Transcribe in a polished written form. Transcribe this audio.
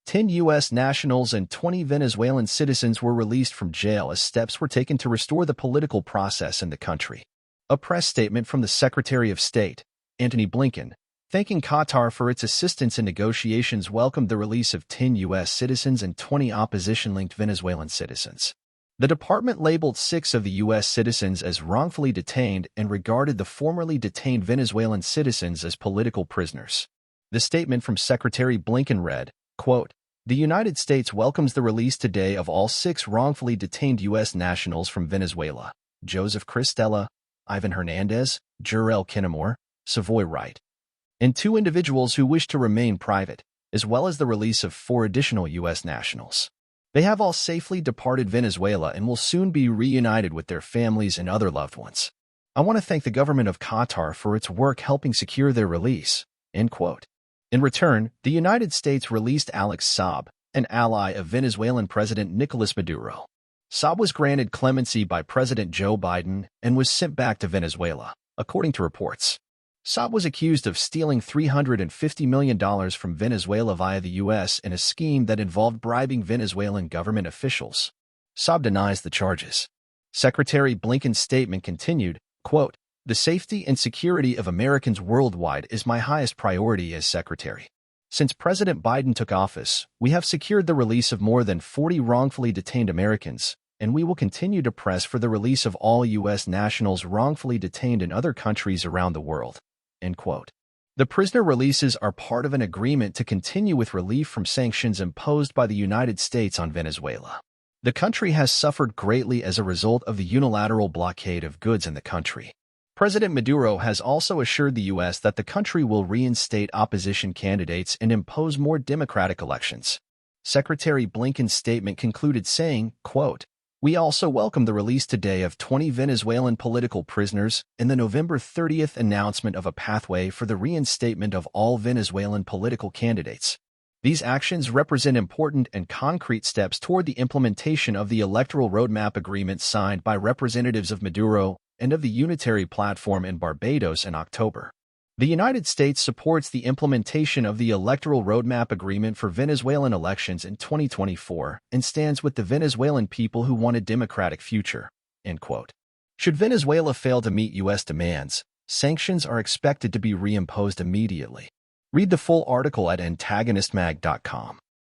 10 U.S. nationals and 20 Venezuelan citizens were released from jail as steps were taken to restore the political process in the country. A press statement from the Secretary of State, Antony Blinken, thanking Qatar for its assistance in negotiations, welcomed the release of 10 U.S. citizens and 20 opposition-linked Venezuelan citizens. The department labeled 6 of the U.S. citizens as wrongfully detained and regarded the formerly detained Venezuelan citizens as political prisoners. The statement from Secretary Blinken read, quote, "The United States welcomes the release today of all 6 wrongfully detained U.S. nationals from Venezuela: Joseph Cristela, Ivan Hernandez, Jurel Kinamore, Savoy Wright, and 2 individuals who wish to remain private, as well as the release of 4 additional U.S. nationals. They have all safely departed Venezuela and will soon be reunited with their families and other loved ones. I want to thank the government of Qatar for its work helping secure their release." End quote. In return, the United States released Alex Saab, an ally of Venezuelan President Nicolas Maduro. Saab was granted clemency by President Joe Biden and was sent back to Venezuela, according to reports. Saab was accused of stealing $350 million from Venezuela via the U.S. in a scheme that involved bribing Venezuelan government officials. Saab denies the charges. Secretary Blinken's statement continued, quote, "The safety and security of Americans worldwide is my highest priority as Secretary. Since President Biden took office, we have secured the release of more than 40 wrongfully detained Americans, and we will continue to press for the release of all U.S. nationals wrongfully detained in other countries around the world." End quote. The prisoner releases are part of an agreement to continue with relief from sanctions imposed by the United States on Venezuela. The country has suffered greatly as a result of the unilateral blockade of goods in the country. President Maduro has also assured the U.S. that the country will reinstate opposition candidates and impose more democratic elections. Secretary Blinken's statement concluded saying, quote, "We also welcome the release today of 20 Venezuelan political prisoners and the November 30th announcement of a pathway for the reinstatement of all Venezuelan political candidates. These actions represent important and concrete steps toward the implementation of the electoral roadmap agreement signed by representatives of Maduro and of the Unitary Platform in Barbados in October. The United States supports the implementation of the electoral roadmap agreement for Venezuelan elections in 2024 and stands with the Venezuelan people who want a democratic future." End quote. Should Venezuela fail to meet U.S. demands, sanctions are expected to be reimposed immediately. Read the full article at antagonistmag.com.